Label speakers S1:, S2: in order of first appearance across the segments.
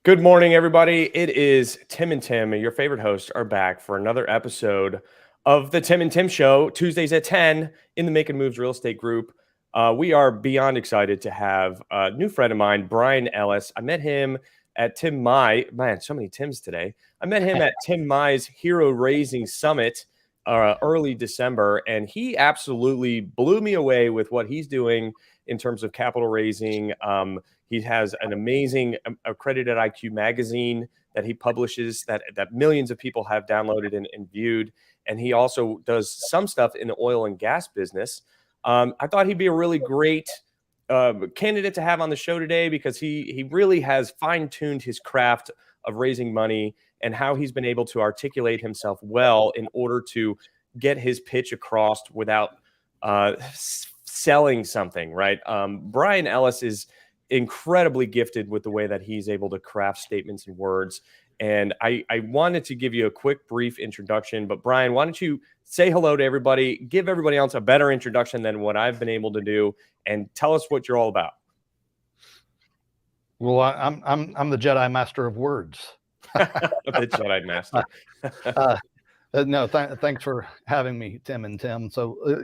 S1: Good morning, everybody. It is Tim and Tim, and your favorite hosts are back for another episode of the Tim and Tim Show, Tuesdays at 10 in the Making Moves Real Estate Group. We are beyond excited to have a new friend of mine, Bryan Ellis. I met him at Tim Mai. Man, so many Tims today. I met him at Tim Mai's Hero Raising Summit early December, and he absolutely blew me away with what he's doing in terms of capital raising. He has an amazing accredited IQ magazine that he publishes that millions of people have downloaded and viewed. And he also does some stuff in the oil and gas business. I thought he'd be a really great candidate to have on the show today because he really has fine-tuned his craft of raising money and how he's been able to articulate himself well in order to get his pitch across without selling something, right? Bryan Ellis is incredibly gifted with the way that he's able to craft statements and words. And I wanted to give you a quick, brief introduction. But Bryan, why don't you say hello to everybody, give everybody else a better introduction than what I've been able to do, and tell us what you're all about.
S2: Well, I'm the Jedi Master of Words.
S1: The Jedi Master.
S2: No, thanks for having me, Tim and Tim. So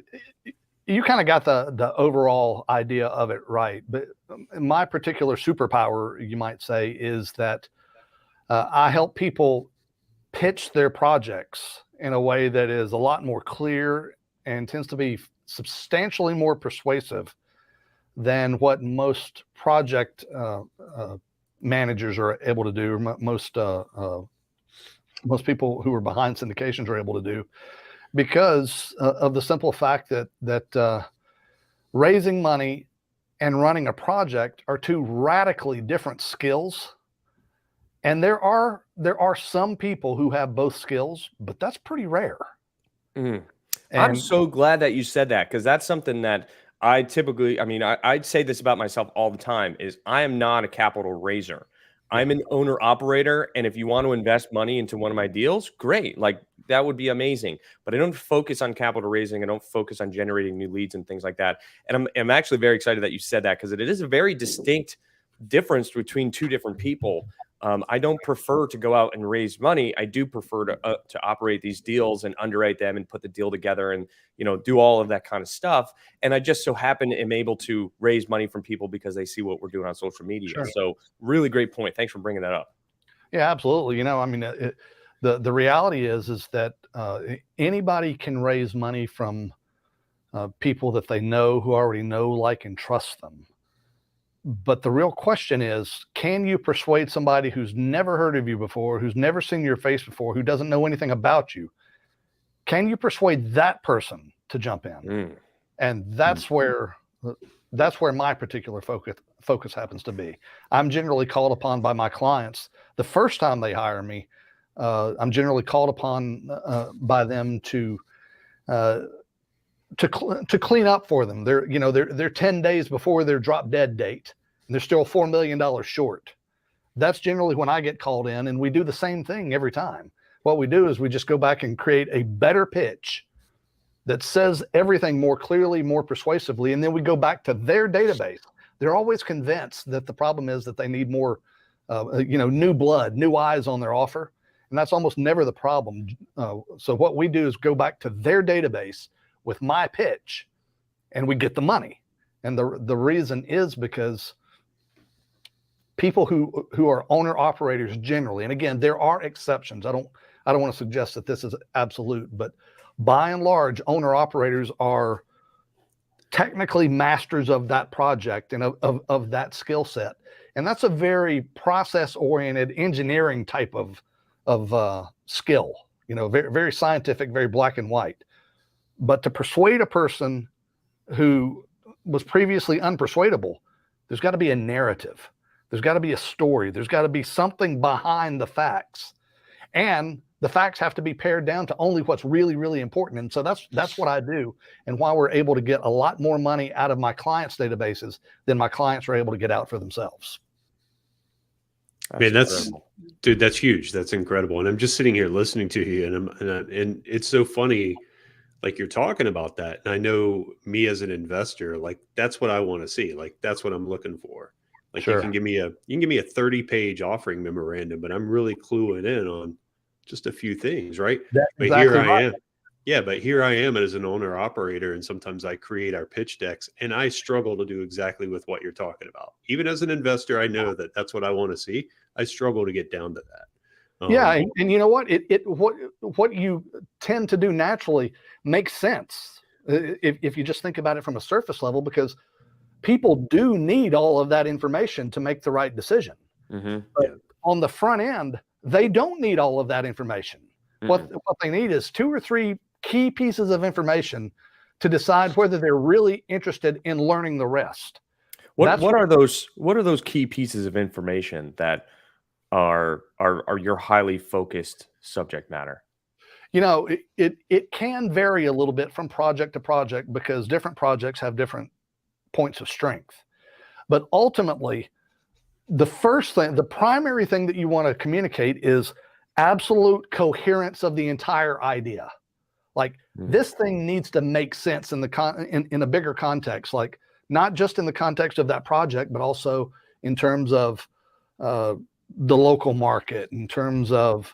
S2: you kind of got the overall idea of it right. But my particular superpower, you might say, is that I help people pitch their projects in a way that is a lot more clear and tends to be substantially more persuasive than what most project managers are able to do, or most people who are behind syndications are able to do, because of the simple fact that raising money and running a project are two radically different skills. And there are some people who have both skills, but that's pretty rare.
S1: Mm. I'm so glad that you said that, because that's something that I typically, I'd say this about myself all the time, is I am not a capital raiser. I'm an owner operator. And if you want to invest money into one of my deals, great. Like, that would be amazing. But I don't focus on capital raising. I don't focus on generating new leads and things like that. And I'm actually very excited that you said that, because it is a very distinct difference between two different people. I don't prefer to go out and raise money. I do prefer to operate these deals and underwrite them and put the deal together and, do all of that kind of stuff. And I just so happen am able to raise money from people because they see what we're doing on social media. Sure. So really great point. Thanks for bringing that up.
S2: Yeah, absolutely. The reality is that anybody can raise money from people that they know, who already know, like, and trust them. But the real question is, can you persuade somebody who's never heard of you before, who's never seen your face before, who doesn't know anything about you? Can you persuade that person to jump in? And that's where my particular focus happens to be. I'm generally called upon by my clients the first time they hire me. I'm generally called upon by them to clean up for them. They're 10 days before their drop dead date, and they're still $4 million short. That's generally when I get called in, and we do the same thing every time. What we do is we just go back and create a better pitch that says everything more clearly, more persuasively, and then we go back to their database. They're always convinced that the problem is that they need more, new blood, new eyes on their offer, and that's almost never the problem. So what we do is go back to their database with my pitch, and we get the money. And the reason is because people who are owner operators generally, and again, there are exceptions. I don't want to suggest that this is absolute, but by and large, owner operators are technically masters of that project and of that skill set. And that's a very process-oriented engineering type of skill, very, very scientific, very black and white. But to persuade a person who was previously unpersuadable, there's got to be a narrative. There's got to be a story. There's got to be something behind the facts. And the facts have to be pared down to only what's really, really important. And so that's what I do, and why we're able to get a lot more money out of my clients' databases than my clients are able to get out for themselves.
S3: Man, that's huge. That's incredible. And I'm just sitting here listening to you, and it's so funny. Like, you're talking about that. And I know me as an investor, like, that's what I want to see. Like, that's what I'm looking for. Like
S2: Sure.
S3: you can give me a 30-page offering memorandum, but I'm really cluing in on just a few things, right?
S2: That's
S3: But
S2: exactly
S3: here I
S2: right.
S3: am. Yeah, but here I am as an owner operator, and sometimes I create our pitch decks, and I struggle to do exactly with what you're talking about. Even as an investor, I know that that's what I want to see. I struggle to get down to that.
S2: Yeah, and you know what? What you tend to do naturally makes sense if you just think about it from a surface level, because people do need all of that information to make the right decision.
S1: Mm-hmm.
S2: But
S3: Yeah.
S2: on the front end, they don't need all of that information. What they need is 2 or 3 key pieces of information to decide whether they're really interested in learning the rest.
S1: What are those key pieces of information that are your highly focused subject matter?
S2: You know, it can vary a little bit from project to project because different projects have different points of strength. But ultimately, the primary thing that you want to communicate is absolute coherence of the entire idea. Like this thing needs to make sense in in a bigger context, like not just in the context of that project, but also in terms of the local market, in terms of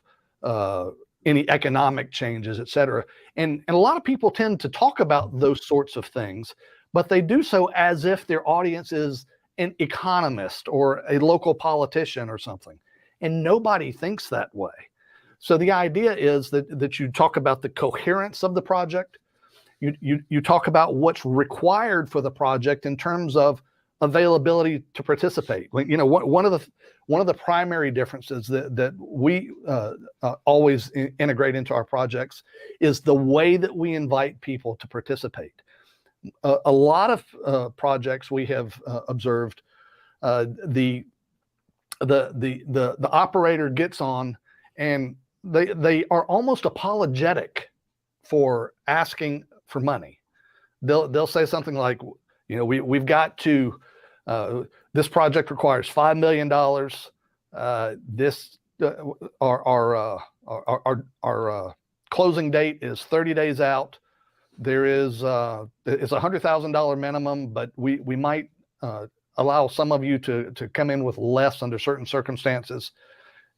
S2: any economic changes, et cetera. And a lot of people tend to talk about those sorts of things, but they do so as if their audience is an economist or a local politician or something. And nobody thinks that way. So the idea is that you talk about the coherence of the project. You talk about what's required for the project in terms of availability to participate. You know, one of the primary differences that we always integrate into our projects is the way that we invite people to participate. A lot of projects we have observed, the operator gets on and they are almost apologetic for asking for money. They'll say something like, you know, we've got to, this project requires $5 million. Our closing date is 30 days out. There is it's $100,000 minimum, but we might allow some of you to come in with less under certain circumstances.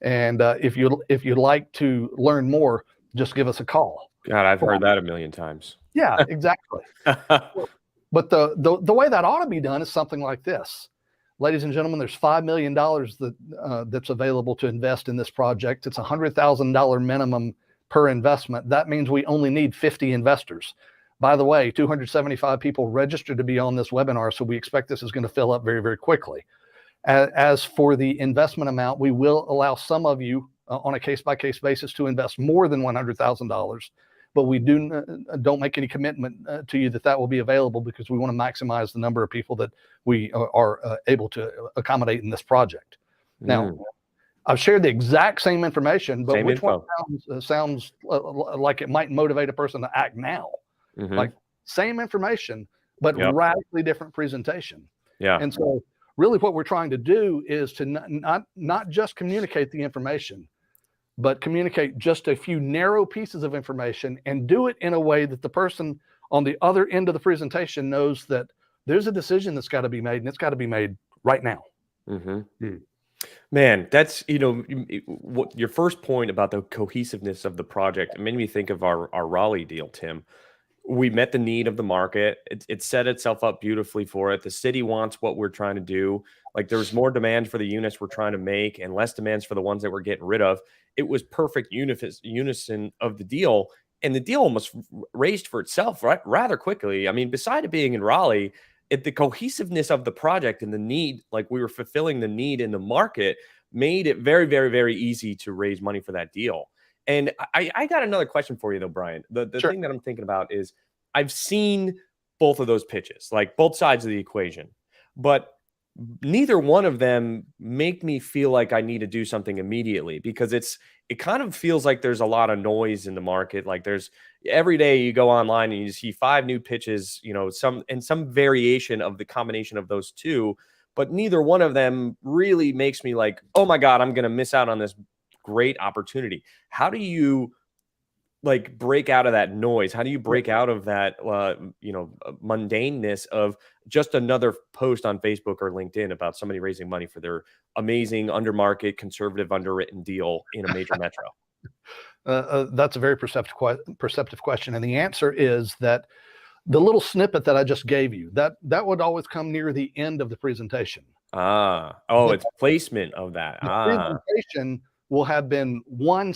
S2: And if you'd like to learn more, just give us a call.
S1: God, I've heard that a million times.
S2: Yeah, exactly. But the way that ought to be done is something like this. Ladies and gentlemen, there's $5 million that's available to invest in this project. It's $100,000 minimum per investment. That means we only need 50 investors. By the way, 275 people registered to be on this webinar, so we expect this is going to fill up very, very quickly. As for the investment amount, we will allow some of you on a case-by-case basis to invest more than $100,000, but we don't make any commitment to you that will be available, because we want to maximize the number of people that we are able to accommodate in this project. Now, I've shared the exact same information, but which one sounds like it might motivate a person to act now? Like same information, but radically different presentation.
S1: Yeah.
S2: And so really what we're trying to do is to not just communicate the information, but communicate just a few narrow pieces of information and do it in a way that the person on the other end of the presentation knows that there's a decision that's got to be made, and it's got to be made right now.
S1: Man, that's, you know, what your first point about the cohesiveness of the project, it made me think of our Raleigh deal, Tim. We met the need of the market. It set itself up beautifully for it. The city wants what we're trying to do. Like, there's more demand for the units we're trying to make and less demands for the ones that we're getting rid of. It was perfect unison of the deal. And the deal almost raised for itself rather quickly. I mean, beside it being in Raleigh, the cohesiveness of the project and the need, like we were fulfilling the need in the market, made it very, very, very easy to raise money for that deal. And I got another question for you, though, Bryan. The
S2: Sure.
S1: thing that I'm thinking about is I've seen both of those pitches, like both sides of the equation, but neither one of them make me feel like I need to do something immediately, because it kind of feels like there's a lot of noise in the market. Like, there's every day you go online and you see 5 new pitches, you know, some variation of the combination of those two, but neither one of them really makes me like, oh my God, I'm going to miss out on this great opportunity. How do you like break out of that noise? How do you break out of that, mundaneness of just another post on Facebook or LinkedIn about somebody raising money for their amazing undermarket, conservative, underwritten deal in a major metro?
S2: That's a very perceptive question. And the answer is that the little snippet that I just gave you, that would always come near the end of the presentation.
S1: It's placement of that.
S2: The presentation will have been one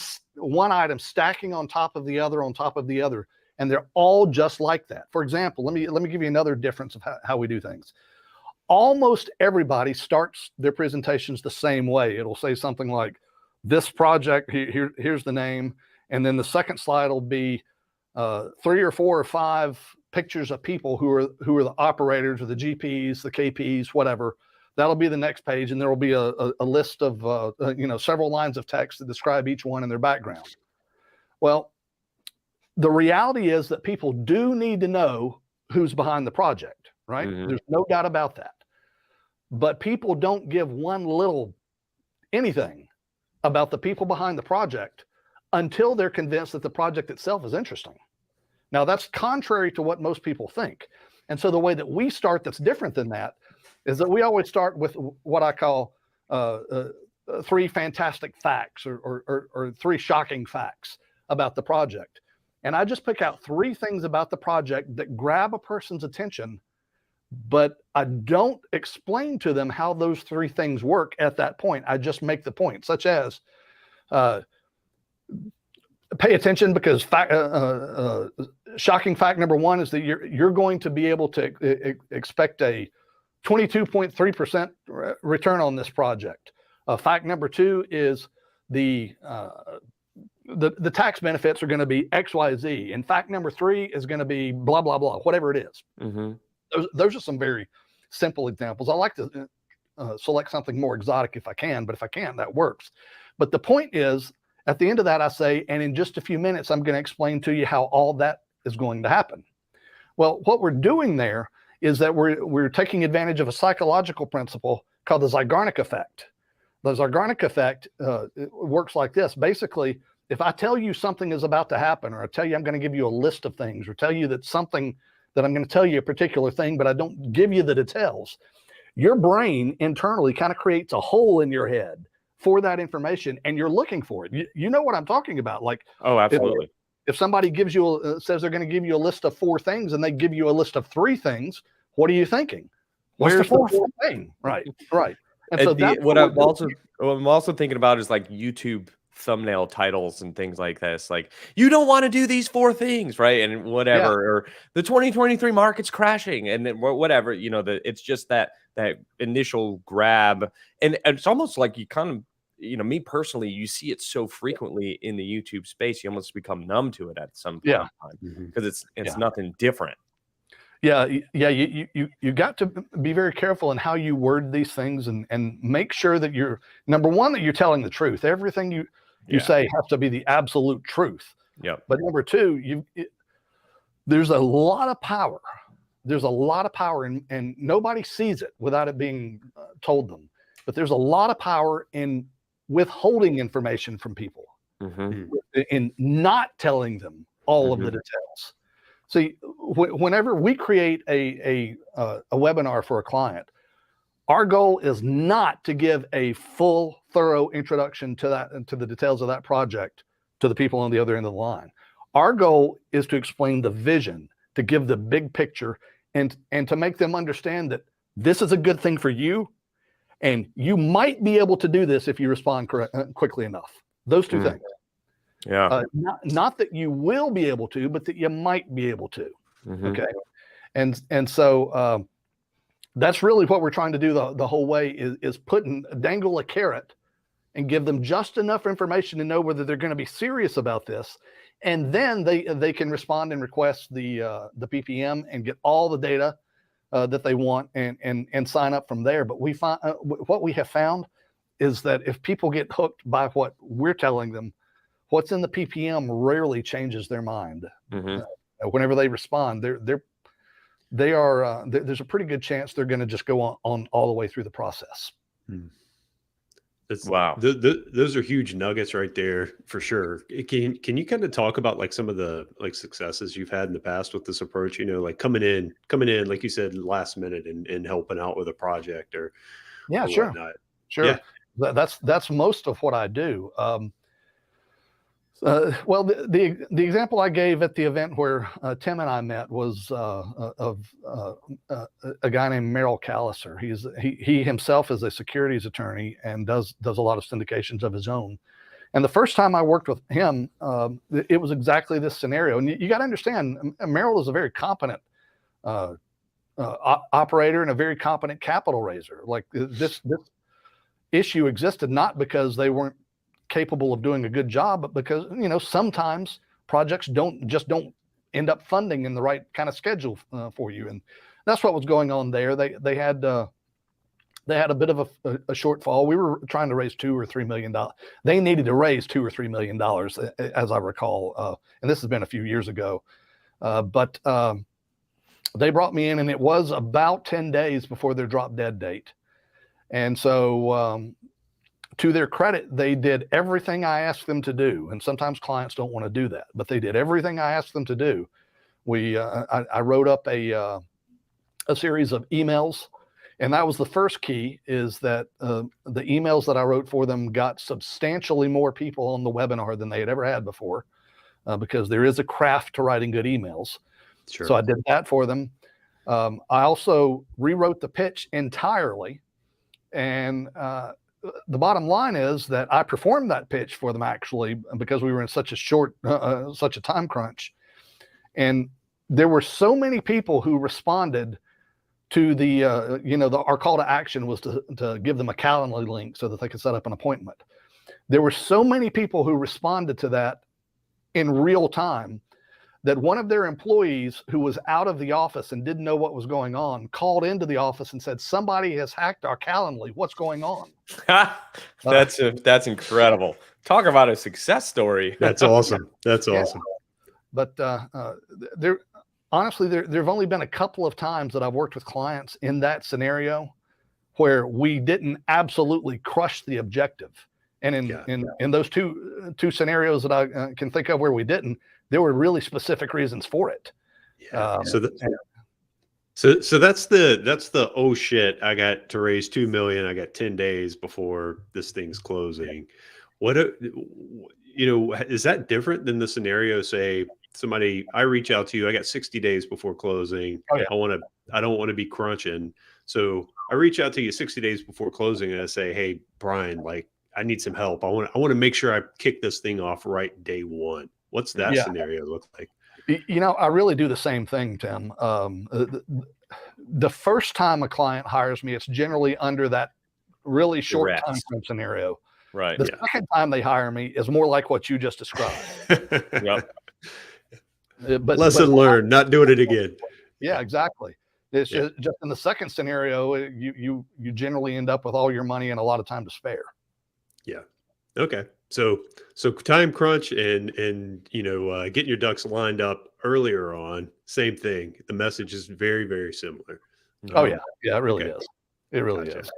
S2: item stacking on top of the other, and they're all just like that. For example, let me give you another difference of how we do things. Almost everybody starts their presentations the same way. It'll say something like, this project, here's the name, and then the second slide will be 3 or 4 or 5 pictures of people who are the operators or the GPs, the KPs, whatever. That'll be the next page, and there will be a list of several lines of text that describe each one and their background. Well, the reality is that people do need to know who's behind the project, right? Mm-hmm. There's no doubt about that. But people don't give one little anything about the people behind the project until they're convinced that the project itself is interesting. Now, that's contrary to what most people think. And so the way that we start that's different than that is that we always start with what I call 3 fantastic facts or 3 shocking facts about the project. And I just pick out 3 things about the project that grab a person's attention, but I don't explain to them how those 3 things work at that point. I just make the point, such as pay attention because shocking fact number 1 is that you're going to be able to expect a 22.3% return on this project. Fact number 2 is the tax benefits are going to be X, Y, Z. And fact number 3 is going to be blah, blah, blah, whatever it is. Mm-hmm. Those are some very simple examples. I like to select something more exotic if I can, but if I can't, that works. But the point is, at the end of that, I say, and in just a few minutes, I'm going to explain to you how all that is going to happen. Well, what we're doing there is that we're taking advantage of a psychological principle called the Zeigarnik effect. The Zeigarnik effect works like this. Basically, if I tell you something is about to happen, or I tell you I'm going to give you a list of things, or tell you that I'm going to tell you a particular thing, but I don't give you the details, your brain internally kind of creates a hole in your head for that information, and you're looking for it. You know what I'm talking about? Like,
S1: oh, absolutely.
S2: If somebody gives you says they're going to give you a list of 4 things, and they give you a list of 3 things, what are you thinking? Where's the fourth thing? Right. And so that's
S1: what I'm also thinking about is like YouTube thumbnail titles and things like this. Like, you don't want to do these 4 things, right? And whatever, or the 2023 market's crashing, and then whatever. It's just that initial grab, and it's almost like you kind of. Me personally, you see it so frequently in the YouTube space, you almost become numb to it at some point in time because it's nothing different.
S2: Yeah. You got to be very careful in how you word these things and make sure that you're, number one, that you're telling the truth. Everything you say has to be the absolute truth.
S1: Yeah.
S2: But number 2, there's a lot of power. There's a lot of power, and nobody sees it without it being told them. But there's a lot of power in withholding information from people, in not telling them all of the details. See, whenever we create a webinar for a client, our goal is not to give a full, thorough introduction to that and to the details of that project to the people on the other end of the line. Our goal is to explain the vision, to give the big picture, and to make them understand that this is a good thing for you. And you might be able to do this if you respond quickly enough. Those 2 things.
S1: Yeah.
S2: Not that you will be able to, but that you might be able to. Okay. And so that's really what we're trying to do the whole way is dangle a carrot and give them just enough information to know whether they're going to be serious about this. And then they can respond and request the PPM and get all the data that they want and sign up from there. But we find what we have found is that if people get hooked by what we're telling them, what's in the PPM rarely changes their mind. Whenever they respond, there's a pretty good chance they're going to just go on all the way through the process.
S1: Wow.
S3: Those are huge nuggets right there for sure. Can you kind of talk about like some of the like successes you've had in the past with this approach? Like coming in, like you said, last minute and helping out with a project
S2: Yeah,
S3: or
S2: sure,
S3: whatnot. Yeah,
S2: sure. That's most of what I do. Well, the example I gave at the event where Tim and I met was of a guy named Merrill Calliser. He himself is a securities attorney and does a lot of syndications of his own. And the first time I worked with him, it was exactly this scenario. And you got to understand, Merrill is a very competent operator and a very competent capital raiser. Like this issue existed not because they weren't capable of doing a good job, but because sometimes projects don't end up funding in the right kind of schedule for you, and that's what was going on there. They had a bit of a shortfall. We were trying to raise $2 or $3 million. They needed to raise $2 or $3 million, as I recall, and this has been a few years ago. But they brought me in, and it was about 10 days before their drop dead date, and so. To their credit, they did everything I asked them to do. And sometimes clients don't want to do that, but they did everything I asked them to do. I wrote up a series of emails, and that was the first key, is that the emails that I wrote for them got substantially more people on the webinar than they had ever had before, because there is a craft to writing good emails.
S3: sure.
S2: So I did that for them. I also rewrote the pitch entirely, and the bottom line is that I performed that pitch for them, actually, because we were in such a time crunch. And there were so many people who responded to our call to action was to give them a Calendly link so that they could set up an appointment. There were so many people who responded to that in real time that one of their employees, who was out of the office and didn't know what was going on, called into the office and said, "Somebody has hacked our Calendly. What's going on?"
S1: That's incredible. Talk about a success story.
S3: That's awesome. That's awesome.
S2: But honestly, there've only been a couple of times that I've worked with clients in that scenario where we didn't absolutely crush the objective. And in those two scenarios that I can think of where we didn't, there were really specific reasons for it.
S3: Yeah. So that's the oh shit, I got to raise 2 million. I got 10 days before this thing's closing. Is that different than the scenario? Say I reach out to you, I got 60 days before closing.
S2: Oh, yeah.
S3: I don't want to be crunching. So I reach out to you 60 days before closing and I say, "Hey, Bryan, like I need some help. I want to make sure I kick this thing off right day one." What's that scenario look like?
S2: I really do the same thing, Tim. The first time a client hires me, it's generally under that really short time frame scenario.
S1: Right.
S2: The second time they hire me is more like what you just described.
S1: Yep.
S3: Lesson learned, not doing it again.
S2: Yeah, exactly. It's just in the second scenario, you generally end up with all your money and a lot of time to spare.
S3: Yeah. Okay. So time crunch and getting your ducks lined up earlier on, same thing. The message is very, very similar.
S2: Oh yeah. Yeah, it really is. It really is.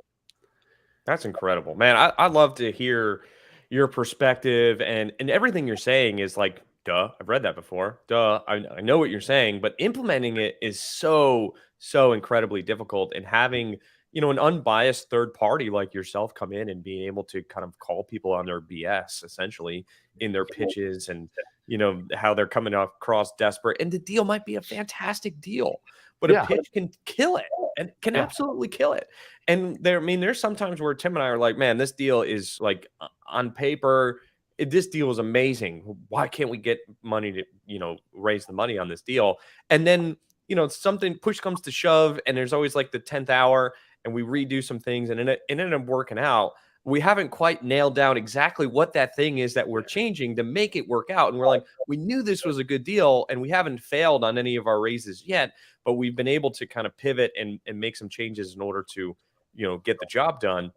S1: That's incredible, man. I love to hear your perspective, and everything you're saying is like, duh, I've read that before. Duh, I know what you're saying, but implementing it is so incredibly difficult, and having an unbiased third party like yourself come in and being able to kind of call people on their BS essentially in their pitches, and how they're coming across desperate, and the deal might be a fantastic deal, but a pitch can kill it, and can absolutely kill it. And there's sometimes where Tim and I are like, man, this deal is like on paper, this deal is amazing. Why can't we get money to, raise the money on this deal? And then, something push comes to shove, and there's always like the 10th hour, and we redo some things, and it ended up working out. We haven't quite nailed down exactly what that thing is that we're changing to make it work out. And we're like, we knew this was a good deal, and we haven't failed on any of our raises yet, but we've been able to kind of pivot and make some changes in order to, get the job done.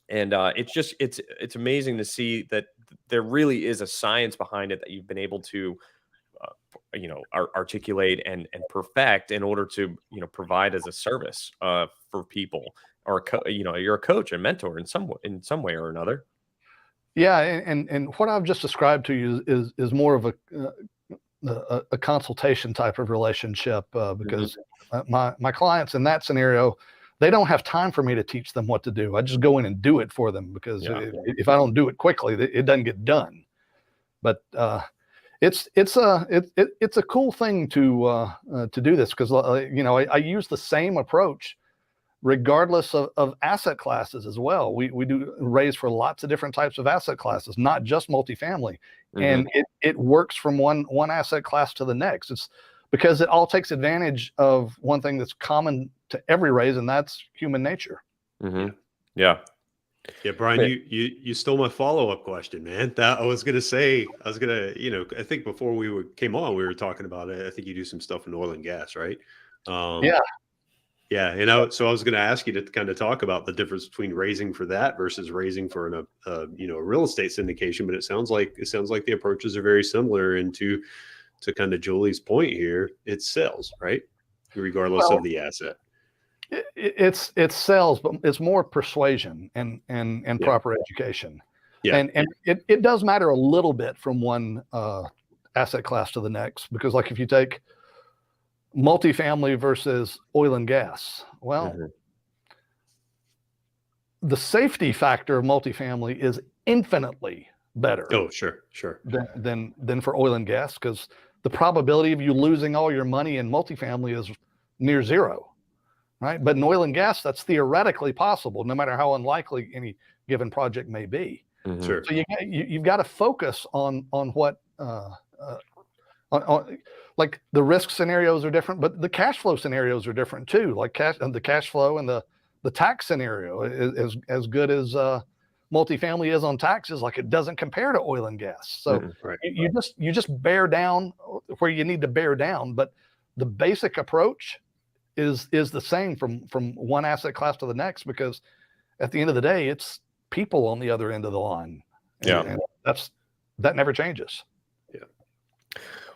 S1: And it's amazing to see that there really is a science behind it that you've been able to articulate and perfect in order to provide as a service for people. or you're a coach and mentor in some way or another.
S2: Yeah, and what I've just described to you is more of a consultation type of relationship, because my clients in that scenario, they don't have time for me to teach them what to do. I just go in and do it for them, because if I don't do it quickly, it doesn't get done. But it's a cool thing to do this, because I use the same approach regardless of asset classes as well. We do raise for lots of different types of asset classes, not just multifamily. And it works from one asset class to the next. It's because it all takes advantage of one thing that's common to every raise, and that's human nature.
S1: Yeah,
S3: Bryan, you stole my follow-up question, man. That I was gonna, I think before we came on, we were talking about it. I think you do some stuff in oil and gas, right? Yeah. So I was going to ask you to kind of talk about the difference between raising for that versus raising for a real estate syndication. But it sounds like the approaches are very similar. And to kind of Julie's point here, it's sales, right? Regardless of the asset.
S2: It's sales, but it's more persuasion and proper education. Yeah. And it does matter a little bit from one asset class to the next, because like if you take multifamily versus oil and gas, the safety factor of multifamily is infinitely better.
S3: Oh, sure.
S2: Than for oil and gas, because the probability of you losing all your money in multifamily is near zero, right? But in oil and gas, that's theoretically possible, no matter how unlikely any given project may be.
S3: Sure.
S2: So you've got to focus on what like the risk scenarios are different, but the cash flow scenarios are different too. Like the cash flow and the tax scenario is as good as multifamily is on taxes. Like it doesn't compare to oil and gas. So you just bear down where you need to bear down, but the basic approach is the same from one asset class to the next, because at the end of the day, it's people on the other end of the line. And that never changes.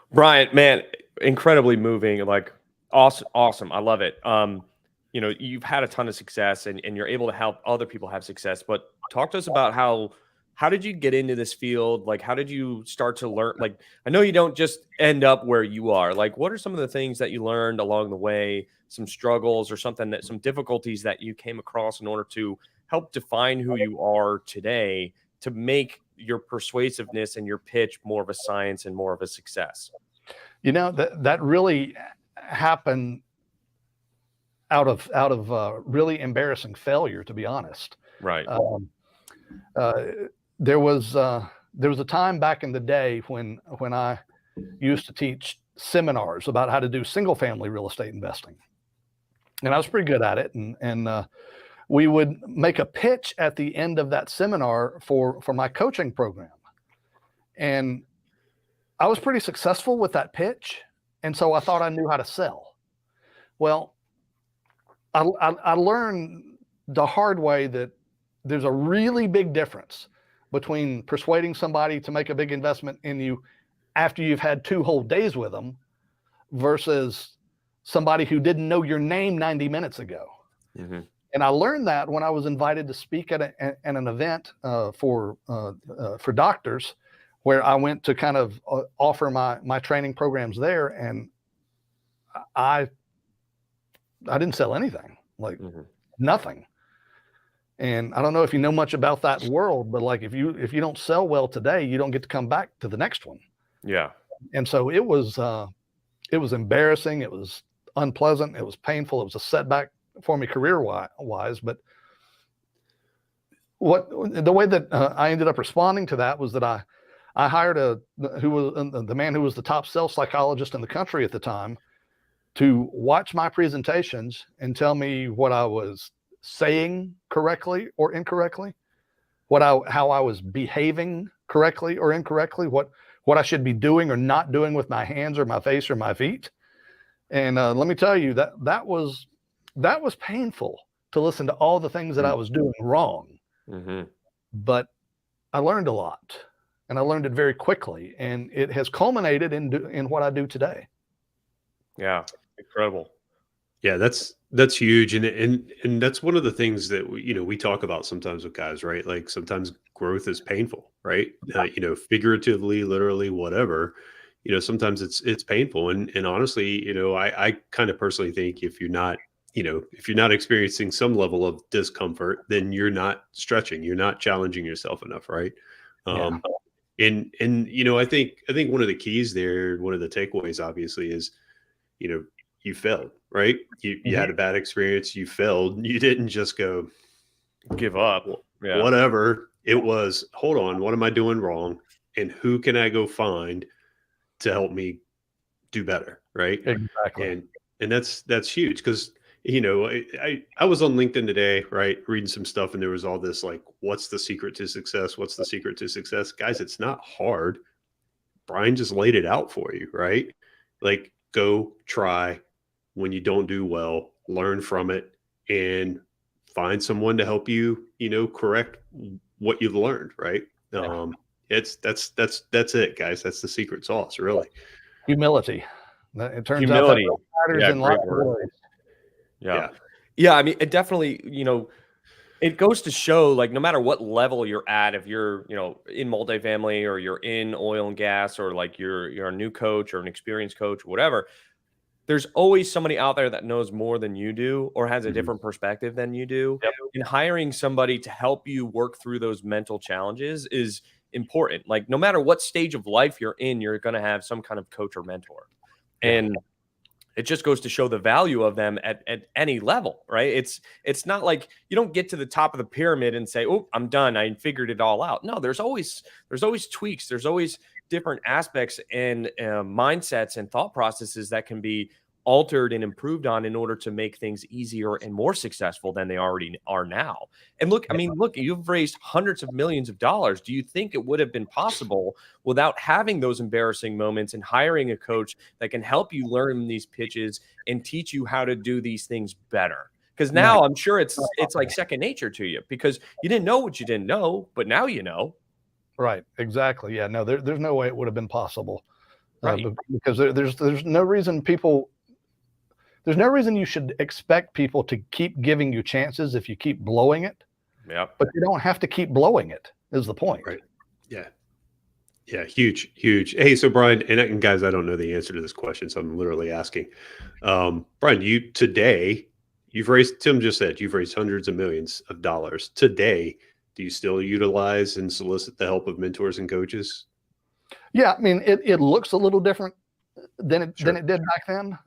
S1: Bryan, man, incredibly moving, like awesome. I love it. You've had a ton of success and you're able to help other people have success, but talk to us about how did you get into this field? Like, how did you start to learn? Like, I know you don't just end up where you are. Like, what are some of the things that you learned along the way, some struggles or some difficulties that you came across in order to help define who you are today to make your persuasiveness and your pitch more of a science and more of a success?
S2: That really happened out of really embarrassing failure, to be honest.
S1: Right.
S2: There was a time back in the day when I used to teach seminars about how to do single family real estate investing, and I was pretty good at it. And we would make a pitch at the end of that seminar for my coaching program. And I was pretty successful with that pitch. And so I thought I knew how to sell. Well, I learned the hard way that there's a really big difference between persuading somebody to make a big investment in you after you've had 2 whole days with them versus somebody who didn't know your name 90 minutes ago. And I learned that when I was invited to speak at an event for doctors, where I went to kind of offer my training programs there, and I didn't sell anything, like nothing. And I don't know if you know much about that world, but like if you don't sell well today, you don't get to come back to the next one.
S1: Yeah. And
S2: so it was embarrassing, it was unpleasant, it was painful, it was a setback for me career wise. But the way that I ended up responding to that was that I hired the man who was the top sales psychologist in the country at the time to watch my presentations and tell me what I was saying correctly or incorrectly, how I was behaving correctly or incorrectly, what I should be doing or not doing with my hands or my face or my feet. And let me tell you that was painful to listen to all the things that I was doing wrong. But I learned a lot, and I learned it very quickly, and it has culminated in what I do today.
S1: Yeah, incredible.
S3: Yeah, that's That's huge, and that's one of the things that we talk about sometimes with guys, right? Like sometimes growth is painful, right? Figuratively, literally, whatever. Sometimes it's painful, and honestly, I kind of personally think if you're not experiencing some level of discomfort, then you're not stretching, you're not challenging yourself enough, right?
S2: Yeah.
S3: Um, and I think one of the keys there, one of the takeaways, obviously, is you know, you failed, right? You
S2: Mhm.
S3: had a bad experience, you failed. You didn't just go,
S1: Give up. Yeah.
S3: whatever. It was, hold on, what am I doing wrong? And who can I go find to help me do better? Right.
S2: Exactly.
S3: And that's huge because I was on LinkedIn today, right, reading some stuff, and there was all this like, what's the secret to success? What's the secret to success? Guys, it's not hard. Bryan just laid it out for you, right? Like, go try. When you don't do well, learn from it and find someone to help you, correct what you've learned, right?
S2: Yeah.
S3: That's it, guys. That's the secret sauce, really.
S2: Humility. It turns out that
S1: Humility.
S2: matters
S1: Yeah,
S2: in
S1: great
S2: lots of
S1: word.
S2: ways.
S1: Yeah.
S3: Yeah.
S1: Yeah, I mean, it definitely, it goes to show, like, no matter what level you're at, if you're, in multifamily or you're in oil and gas, or like you're a new coach or an experienced coach, whatever, there's always somebody out there that knows more than you do or has a
S3: Mhm.
S1: different perspective than you do.
S2: Yep.
S1: And hiring somebody to help you work through those mental challenges is important. Like, no matter what stage of life you're in, you're going to have some kind of coach or mentor.
S2: Yeah.
S1: And it just goes to show the value of them at any level, right? It's not like you don't get to the top of the pyramid and say, "Oh, I'm done. I figured it all out." No, there's always tweaks. There's always different aspects and mindsets and thought processes that can be altered and improved on in order to make things easier and more successful than they already are now. And look, I mean, look, you've raised hundreds of millions of dollars. Do you think it would have been possible without having those embarrassing moments and hiring a coach that can help you learn these pitches and teach you how to do these things better? Because now I'm sure it's like second nature to you, because you didn't know what you didn't know, but now you know.
S2: Right. Exactly. Yeah. No, there's no way it would have been possible.
S1: Right.
S2: Because there's no reason there's no reason you should expect people to keep giving you chances if you keep blowing it,
S1: Yep.
S2: but you don't have to keep blowing it, is the point.
S3: Right. Yeah. Yeah. Huge, huge. Hey, so Bryan, and guys, I don't know the answer to this question, so I'm literally asking. Bryan, Tim just said you've raised hundreds of millions of dollars. Today, do you still utilize and solicit the help of mentors and coaches?
S2: Yeah. I mean, it looks a little different than it
S3: Sure.
S2: did back then.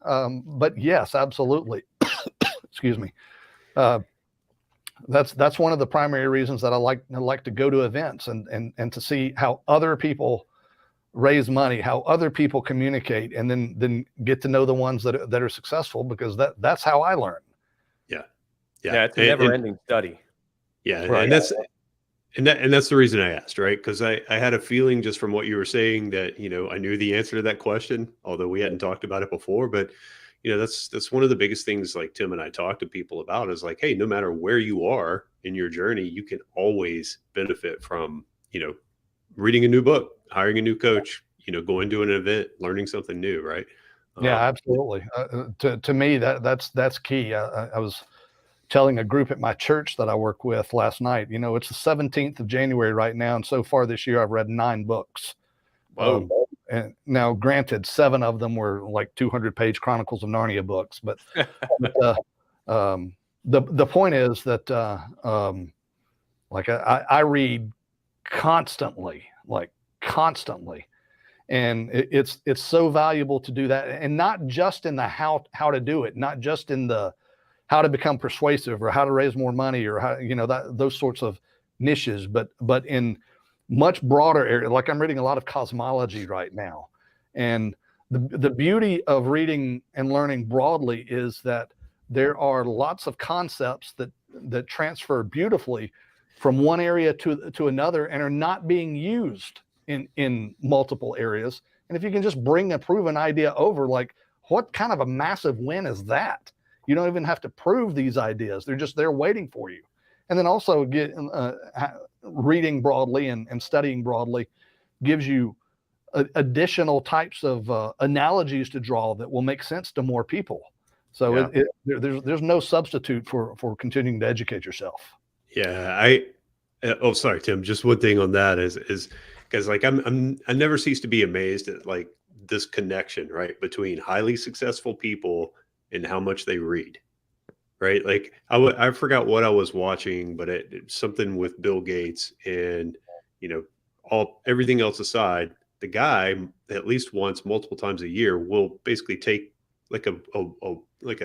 S2: But yes, absolutely. Excuse me. That's one of the primary reasons that I like to go to events and to see how other people raise money, how other people communicate, and then get to know the ones that are successful, because that's how I learn.
S3: Yeah.
S1: Yeah, it's a never-ending study.
S3: Yeah,
S2: Right.
S3: and that's the reason I asked, right? Because I had a feeling just from what you were saying that I knew the answer to that question, although we hadn't talked about it before. But that's one of the biggest things, like Tim and I talk to people about, is like, hey, no matter where you are in your journey, you can always benefit from reading a new book, hiring a new coach, going to an event, learning something new, right?
S2: Yeah, absolutely. To me, that's key. I was telling a group at my church that I work with last night, it's the 17th of January right now, and so far this year I've read 9 books.
S1: Whoa.
S2: And now, granted, 7 of them were like 200-page Chronicles of Narnia books, but the point is that like I read constantly, and it's so valuable to do that, and not just in the how to do it, not just in the how to become persuasive or how to raise more money or how those sorts of niches, but in much broader area. Like, I'm reading a lot of cosmology right now, and the beauty of reading and learning broadly is that there are lots of concepts that transfer beautifully from one area to another and are not being used in multiple areas. And if you can just bring a proven idea over, like, what kind of a massive win is that? You don't even have to prove these ideas. They're just there waiting for you. And then also reading broadly and studying broadly gives you additional types of analogies to draw that will make sense to more people. So
S1: Yeah.
S2: there's no substitute for continuing to educate yourself.
S3: Yeah, oh, sorry, Tim. Just one thing on that is because like I never cease to be amazed at like this connection, right, between highly successful people and how much they read, right? Like I forgot what I was watching, but it's something with Bill Gates, and you know, everything else aside, the guy at least once, multiple times a year, will basically take like a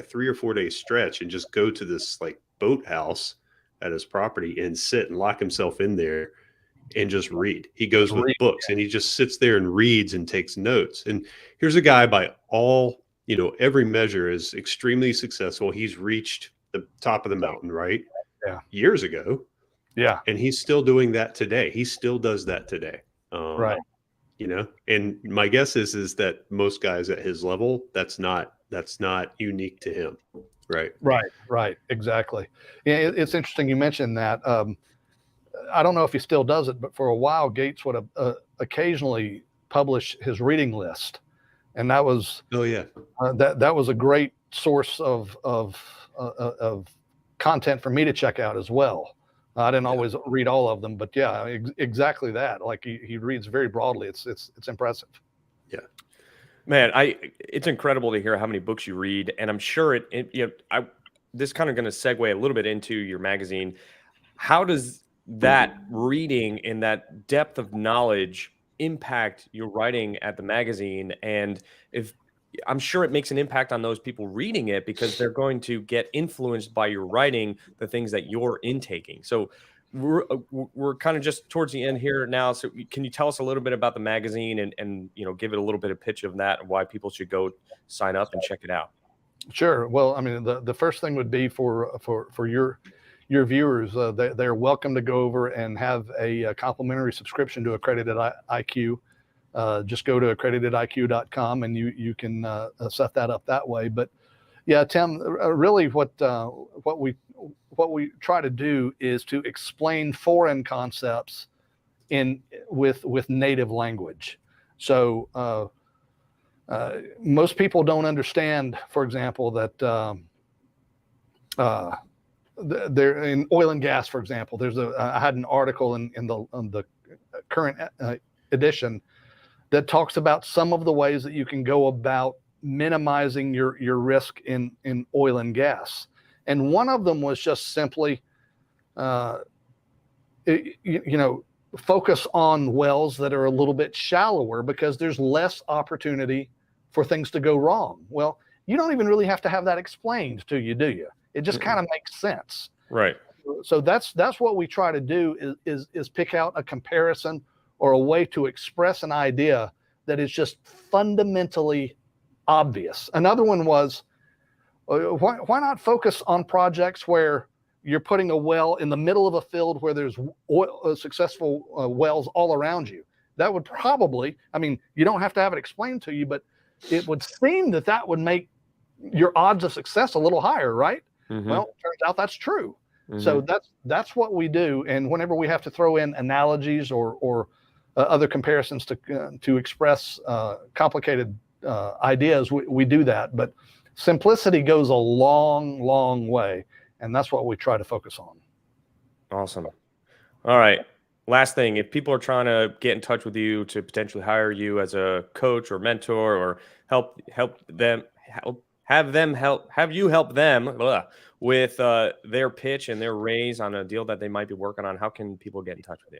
S3: 3 or 4 day stretch and just go to this like boathouse at his property and sit and lock himself in there and just read. He goes with books and he just sits there and reads and takes notes. And here's a guy by all, every measure is extremely successful. He's reached the top of the mountain, right?
S2: Yeah.
S3: Years ago.
S2: Yeah.
S3: And he's still doing that today. He still does that today.
S2: Right.
S3: And my guess is that most guys at his level, that's not unique to him.
S2: Right. Exactly. Yeah. It's interesting you mentioned that. I don't know if he still does it, but for a while, Gates would occasionally publish his reading list, and that was that was a great source of content for me to check out as well. I didn't always read all of them, but yeah, exactly that. Like he reads very broadly. It's impressive.
S3: Yeah,
S1: man, it's incredible to hear how many books you read, and I'm sure this kind of going to segue a little bit into your magazine. How does that reading and that depth of knowledge impact your writing at the magazine? And I'm sure it makes an impact on those people reading it, because they're going to get influenced by your writing, the things that you're intaking. So we're kind of just towards the end here now. So can you tell us a little bit about the magazine and give it a little bit of pitch of that and why people should go sign up and check it out?
S2: Sure. Well, I mean, the first thing would be for your viewers, they're welcome to go over and have a complimentary subscription to Accredited IQ. Just go to accreditediq.com and you can set that up that way. But yeah, Tim, really what we try to do is to explain foreign concepts with native language. So most people don't understand, for example, that there in oil and gas, for example, I had an article on the current edition that talks about some of the ways that you can go about minimizing your risk in oil and gas. And one of them was just simply, focus on wells that are a little bit shallower, because there's less opportunity for things to go wrong. Well, you don't even really have to have that explained to you, do you? It just kind of makes sense.
S1: Right.
S2: So that's what we try to do is pick out a comparison or a way to express an idea that is just fundamentally obvious. Another one was, why not focus on projects where you're putting a well in the middle of a field where there's successful wells all around you? That would probably, I mean, you don't have to have it explained to you, but it would seem that would make your odds of success a little higher, right? Mm-hmm. Well, it turns out that's true. Mm-hmm. So that's what we do. And whenever we have to throw in analogies or other comparisons to express complicated ideas, we do that. But simplicity goes a long, long way. And that's what we try to focus on. Awesome.
S1: All right. Last thing, if people are trying to get in touch with you to potentially hire you as a coach or mentor, or have you help them with their pitch and their raise on a deal that they might be working on, how can people get in touch with you?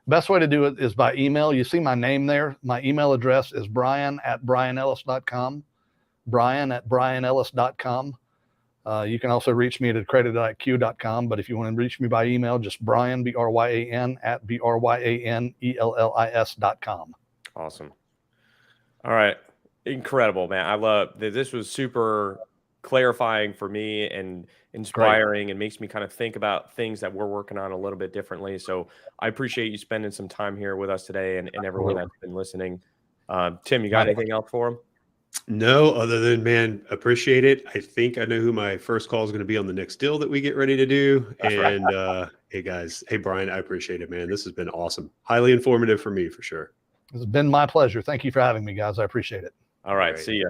S2: Best way to do it is by email. You see my name there. My email address is Bryan@BryanEllis.com. Bryan@BryanEllis.com. You can also reach me at accreditediq.com. But if you want to reach me by email, just Bryan, Bryan, @BryanEllis.com.
S1: Awesome. All right. Incredible, man. I love this. Was super clarifying for me and inspiring. Great. And makes me kind of think about things that we're working on a little bit differently. So I appreciate you spending some time here with us today and everyone that's been listening. Tim, you got anything else for him?
S3: No, other than, man, appreciate it. I think I know who my first call is going to be on the next deal that we get ready to do. And hey guys, hey Bryan, I appreciate it, man. This has been awesome. Highly informative for me, for sure.
S2: It's been my pleasure. Thank you for having me, guys. I appreciate it.
S1: All right. See ya.